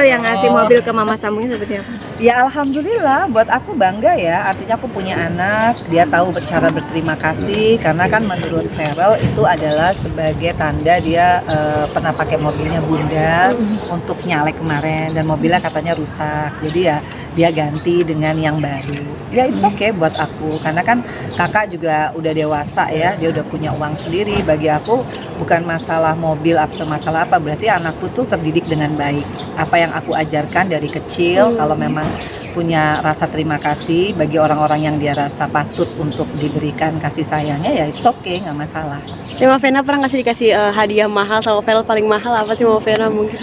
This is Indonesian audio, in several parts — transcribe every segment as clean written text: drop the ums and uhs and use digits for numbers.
yang ngasih mobil ke Mama Sambungnya seperti apa? Ya alhamdulillah, buat aku bangga ya. Artinya aku punya anak, dia tahu cara berterima kasih. Karena kan menurut Feral itu adalah sebagai tanda dia pernah pakai mobilnya Bunda untuk nyalek kemarin dan mobilnya katanya rusak. Jadi ya dia ganti dengan yang baru. Ya it's okay buat aku, karena kan kakak juga udah dewasa ya, dia udah punya uang sendiri. Bagi aku bukan masalah mobil atau masalah apa, berarti anakku tuh terdidik dengan baik. Apa yang aku ajarkan dari kecil, kalau memang punya rasa terima kasih bagi orang-orang yang dia rasa patut untuk diberikan kasih sayangnya, ya it's okay, nggak masalah. Ya, Mama Vena pernah dikasih hadiah mahal sama Vel? Paling mahal apa sih Mama Vena mungkin?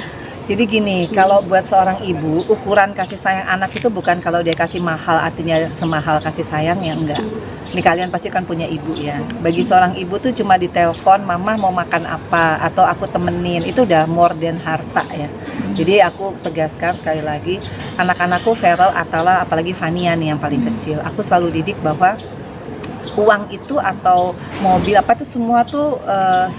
Jadi gini, kalau buat seorang ibu, ukuran kasih sayang anak itu bukan kalau dia kasih mahal artinya semahal kasih sayang, ya enggak. Ini kalian pasti kan punya ibu ya. Bagi seorang ibu tuh cuma ditelepon, mama mau makan apa, atau aku temenin, itu udah more than harta ya. Jadi aku tegaskan sekali lagi, anak-anakku Feral, Atala, apalagi Fania nih yang paling kecil, aku selalu didik bahwa uang itu atau mobil apa itu semua tuh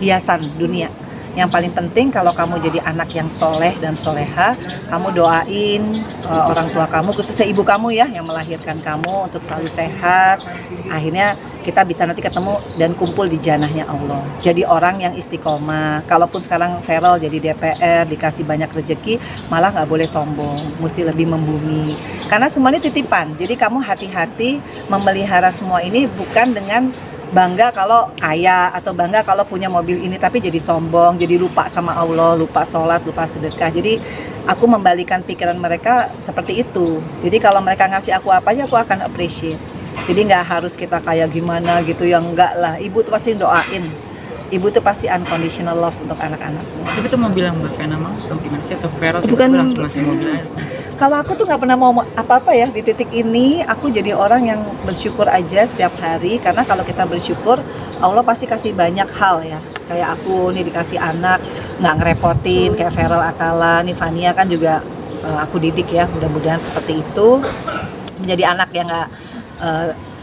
hiasan dunia. Yang paling penting kalau kamu jadi anak yang soleh dan soleha, kamu doain orang tua kamu, khususnya ibu kamu ya yang melahirkan kamu untuk selalu sehat. Akhirnya kita bisa nanti ketemu dan kumpul di janahnya Allah. Jadi orang yang istiqomah. Kalaupun sekarang Feral jadi DPR, dikasih banyak rezeki, malah nggak boleh sombong, mesti lebih membumi. Karena semuanya titipan. Jadi kamu hati-hati memelihara semua ini, bukan dengan bangga kalau kaya atau bangga kalau punya mobil ini tapi jadi sombong, jadi lupa sama Allah, lupa sholat, lupa sedekah. Jadi aku membalikan pikiran mereka seperti itu. Jadi kalau mereka ngasih aku apa aja, aku akan appreciate. Jadi nggak harus kita kayak gimana gitu, yang enggak lah. Ibu tuh pasti doain, ibu tuh pasti unconditional love untuk anak-anaknya. Tapi itu mau bilang Mbak Vena mau atau gimana sih, atau Feral Bukan. langsung ngasih mobil aja? Kalau aku tuh nggak pernah mau apa-apa ya di titik ini. Aku jadi orang yang bersyukur aja setiap hari, karena kalau kita bersyukur Allah pasti kasih banyak hal ya. Kayak aku nih dikasih anak nggak ngerepotin, kayak Feral, Atala, nih Fania kan juga aku didik ya, mudah-mudahan seperti itu, menjadi anak yang nggak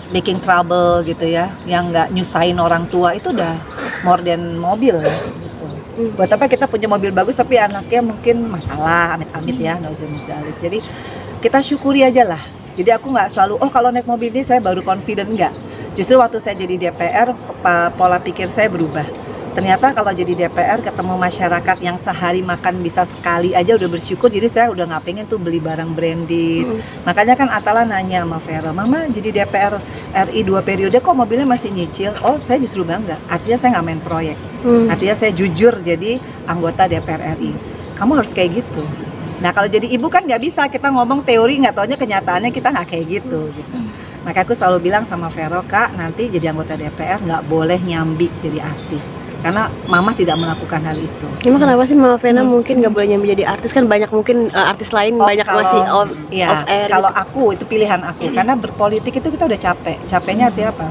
making trouble gitu ya, yang nggak nyusahin orang tua. Itu udah more than mobil ya gitu. Buat apa kita punya mobil bagus tapi anaknya mungkin masalah, amit-amit ya, naudzubillah. Jadi kita syukuri aja lah. Jadi aku nggak selalu, oh kalau naik mobil ini saya baru confident, enggak. Justru waktu saya jadi DPR, pola pikir saya berubah. Ternyata kalau jadi DPR ketemu masyarakat yang sehari makan bisa sekali aja udah bersyukur. Jadi saya udah nggak pengen tuh beli barang branded. Makanya kan Atala nanya sama Vera, Mama jadi DPR RI 2 periode kok mobilnya masih nyicil? Oh saya justru bangga, artinya saya nggak main proyek. Artinya saya jujur jadi anggota DPR RI. Kamu harus kayak gitu. Nah kalau jadi ibu kan nggak bisa, kita ngomong teori nggak taunya kenyataannya kita nggak kayak gitu. Maka aku selalu bilang sama Vero, Kak nanti jadi anggota DPR nggak boleh nyambi jadi artis, karena Mama tidak melakukan hal itu. Emang kenapa sih Mama Vena mungkin nggak boleh nyambi jadi artis? Kan banyak mungkin artis lain banyak masih off air. Kalau gitu. aku itu pilihan aku, karena berpolitik itu kita udah capek. Capeknya artinya apa?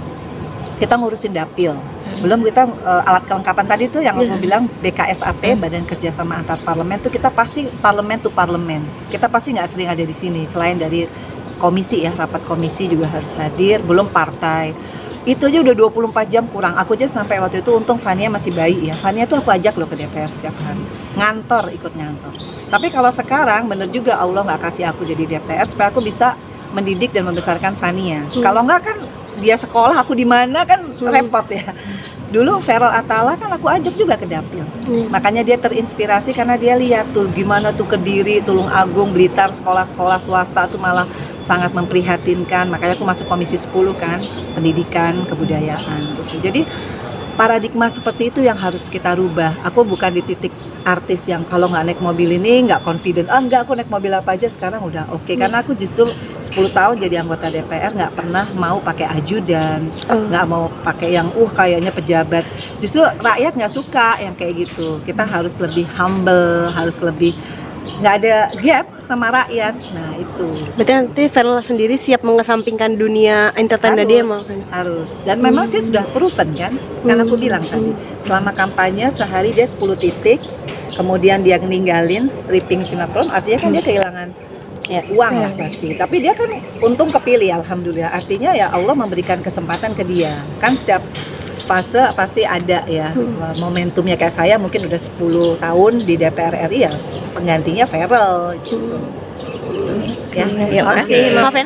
Kita ngurusin dapil. Belum kita alat kelengkapan tadi tuh yang aku bilang BKSAP, Badan Kerjasama Antar Parlemen tuh kita pasti parlemen to parlemen. Kita pasti nggak sering ada di sini, selain dari komisi ya, rapat komisi juga harus hadir, belum partai. Itu aja udah 24 jam kurang. Aku aja sampai waktu itu, untung Fania masih bayi ya. Fania tuh aku ajak loh ke DPR setiap hari. Ngantor, ikut ngantor. Tapi kalau sekarang bener juga Allah nggak kasih aku jadi DPR supaya aku bisa mendidik dan membesarkan Fania. Kalau nggak kan dia sekolah, aku di mana kan repot ya. Dulu Feral, Atala kan aku ajak juga ke dapil. Makanya dia terinspirasi karena dia lihat tuh gimana tuh Kediri, Tulung Agung, Blitar, sekolah-sekolah swasta tuh malah sangat memprihatinkan. Makanya aku masuk komisi 10 kan, pendidikan, kebudayaan gitu. Jadi paradigma seperti itu yang harus kita rubah. Aku bukan di titik artis yang kalau nggak naik mobil ini nggak confident. Enggak, aku naik mobil apa aja sekarang udah oke. Karena aku justru 10 tahun jadi anggota DPR nggak pernah mau pakai ajudan, nggak mau pakai yang kayaknya pejabat. Justru rakyat nggak suka yang kayak gitu. Kita harus lebih humble, harus lebih nggak ada gap sama rakyat. Nah itu Berarti nanti Feral sendiri siap mengesampingkan dunia entertain dia Mama Vena? harus. Dan memang sih sudah proven kan, karena aku bilang tadi selama kampanye sehari dia 10 titik, kemudian dia ninggalin stripping sinetron, artinya kan dia kehilangan uang lah pasti. Tapi dia kan untung kepilih, alhamdulillah. Artinya ya Allah memberikan kesempatan ke dia. Kan setiap fase pasti ada ya. Momentumnya kayak saya mungkin udah 10 tahun di DPR RI ya, penggantinya Feral gitu. Ya, Ya, oke. makasih. Maaf ya.